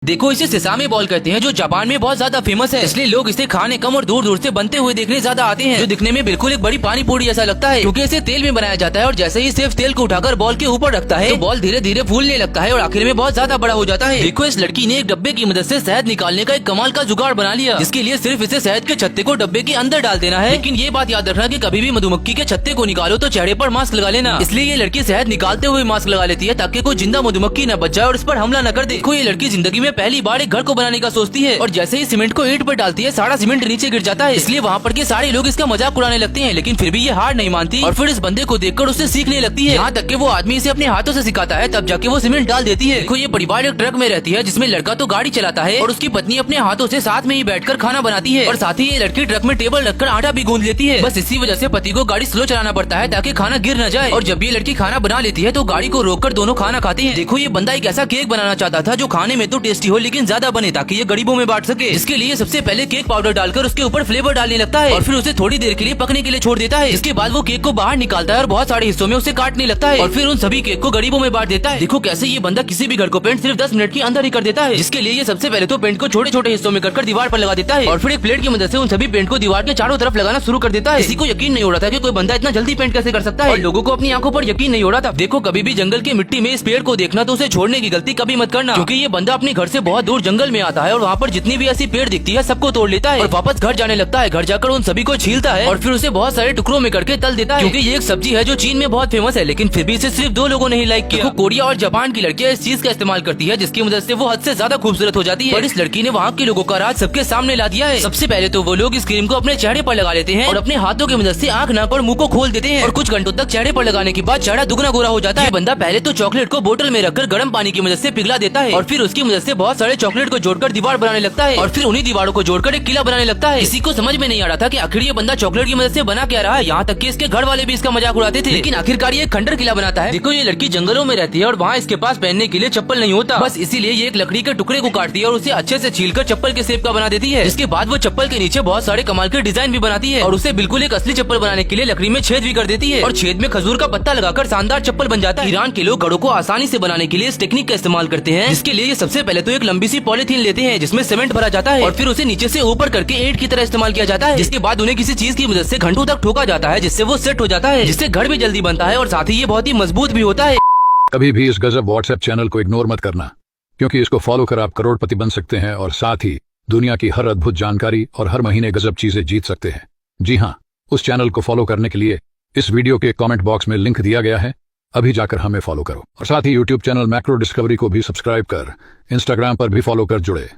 देखो इसे सेसामे बॉल कहते हैं जो जापान में बहुत ज्यादा फेमस है, इसलिए लोग इसे खाने कम और दूर दूर से बनते हुए देखने ज्यादा आते हैं, जो दिखने में बिल्कुल एक बड़ी पानी पूरी जैसा लगता है, क्योंकि इसे तेल में बनाया जाता है और जैसे ही सिर्फ तेल को उठाकर बॉल के ऊपर रखता है तो बॉल धीरे धीरे फूलने लगता है और आखिर में बहुत ज्यादा बड़ा हो जाता है। देखो इस लड़की ने एक डब्बे की मदद से शहद निकालने का एक कमाल का जुगाड़ बना लिया, जिसके लिए सिर्फ इसे शहद के छत्ते को डब्बे के अंदर डाल देना है। लेकिन ये बात याद रखना कि कभी भी मधुमक्खी के छत्ते को निकालो तो चेहरे पर मास्क लगा लेना, इसलिए ये लड़की शहद निकालते हुए मास्क लगा लेती है ताकि कोई जिंदा मधुमक्खी न बच जाए और इस पर हमला न कर दे। देखो ये लड़की जिंदगी में पहली बार एक घर को बनाने का सोचती है और जैसे ही सीमेंट को ईंट पर डालती है सारा सीमेंट नीचे गिर जाता है, इसलिए वहाँ पर के सारे लोग इसका मजाक उड़ाने लगते हैं। लेकिन फिर भी ये हार नहीं मानती और फिर इस बंदे को देखकर उससे सीखने लगती है, यहाँ तक कि वो आदमी इसे अपने हाथों से सिखाता है, तब जाके वो सीमेंट डाल देती है। देखो ये परिवार एक ट्रक में रहती है जिसमें लड़का तो गाड़ी चलाता है और उसकी पत्नी अपने हाथों से साथ में ही बैठकर खाना बनाती है और साथ ही ये लड़की ट्रक में टेबल रखकर आटा भी गूंद लेती है। बस इसी वजह से पति को गाड़ी स्लो चलाना पड़ता है ताकि खाना गिर न जाए, और जब ये लड़की खाना बना लेती है तो गाड़ी को रोककर दोनों खाना खाते हैं। देखो ये बंदा एक ऐसा केक बनाना चाहता था जो खाने में तो टेस्टी हो लेकिन ज्यादा बने ताकि ये गरीबों में बांट सके, जिसके लिए सबसे पहले केक पाउडर डालकर उसके ऊपर फ्लेवर डालने लगता है और फिर उसे थोड़ी देर के लिए पकने के लिए छोड़ देता है। इसके बाद वो केक को बाहर निकालता है और बहुत सारे हिस्सों में उसे काटने लगता है और फिर उन सभी केक को गरीबों में बांट देता है। देखो कैसे ये बंदा किसी भी घर को पेंट सिर्फ 10 मिनट के अंदर ही कर देता है, जिसके लिए ये सबसे पहले तो पेंट को छोटे छोटे हिस्सों में कर दीवार पर लगा देता है और फिर एक प्लेट की मदद से उन सभी पेंट को दीवार के चारों तरफ लगाना शुरू कर देता है। किसी को यकीन नहीं हो रहा था कि कोई बंदा इतना जल्दी पेंट कैसे कर सकता है और लोगों को अपनी आंखों पर यकीन नहीं हो रहा था। देखो कभी भी जंगल की मिट्टी में इस पेड़ को देखना तो उसे छोड़ने की गलती कभी मत करना, क्योंकि ये बंदा अपने घर से बहुत दूर जंगल में आता है और वहाँ पर जितनी भी ऐसी पेड़ दिखती है सबको तोड़ लेता है और वापस घर जाने लगता है। घर जाकर उन सभी को छीलता है और फिर उसे बहुत सारे टुकड़ों में करके तल देता है, क्योंकि ये एक सब्जी है जो चीन में बहुत फेमस है, लेकिन फिर भी इसे सिर्फ 2 लोगों ने ही लाइक किया। कोरिया और जापान की लड़कियां इस चीज का इस्तेमाल करती है जिसकी मदद से वो हद से ज्यादा खूबसूरत हो जाती है, और इस लड़की ने वहाँ के लोगों का राज सबके सामने ला दिया है। सबसे पहले तो वो लोग इस क्रीम को अपने चेहरे पर लगा लेते हैं और अपने हाथों की मदद से आंख नाक और मुंह को खोल देते हैं और कुछ घंटों तक चेहरे पर लगाने के बाद चेहरा दुगना गोरा हो जाता है। बंदा पहले तो चॉकलेट को बोतल में रखकर गर्म पानी की मदद से पिघला देता है और फिर उसकी मदद से बहुत सारे चॉकलेट को जोड़कर दीवार बनाने लगता है और फिर उन्हीं दीवारों को जोड़कर एक किला बनाने लगता है। किसी को समझ में नहीं आ रहा था कि आखिर ये बंदा चॉकलेट की मदद से बना क्या रहा है, यहाँ तक कि इसके घर वाले भी इसका मजाक उड़ाते थे, लेकिन आखिरकार ये खंडर किला बनाता है। देखो ये लड़की जंगलों में रहती है और वहाँ इसके पास पहनने के लिए चप्पल नहीं होता, बस इसीलिए ये एक लकड़ी के टुकड़े को काटती है और उसे अच्छे से छीलकर चप्पल के शेप का बना देती है। इसके बाद वो चप्पल के नीचे बहुत सारे कमाल के डिजाइन भी बनाती है और उसे बिल्कुल एक असली चप्पल बनाने के लिए लकड़ी में छेद भी कर देती है और छेद में खजूर का पत्ता लगाकर शानदार चप्पल बन जाता है। ईरान के लोग घड़ों को आसानी से बनाने के लिए इस टेक्निक का इस्तेमाल करते हैं, जिसके लिए ये सबसे पहले तो एक लंबी सी पॉलीथीन लेते हैं जिसमें सीमेंट भरा जाता है और फिर उसे नीचे से ऊपर करके ईंट की तरह इस्तेमाल किया जाता है, जिसके बाद उन्हें किसी चीज की मदद से घंटों तक ठोका जाता है जिससे वो सेट हो जाता है, जिससे घर भी जल्दी बनता है और साथ ही ये बहुत ही मजबूत भी होता है। कभी भी इस गजब व्हाट्सएप चैनल को इग्नोर मत करना, क्योंकि इसको फॉलो कर आप करोड़पति बन सकते हैं और साथ ही दुनिया की हर अद्भुत जानकारी और हर महीने गजब चीजें जीत सकते हैं। जी हाँ, उस चैनल को फॉलो करने के लिए इस वीडियो के कमेंट बॉक्स में लिंक दिया गया है, अभी जाकर हमें फॉलो करो और साथ ही यूट्यूब चैनल मैक्रो डिस्कवरी को भी सब्सक्राइब कर इंस्टाग्राम पर भी फॉलो कर जुड़े।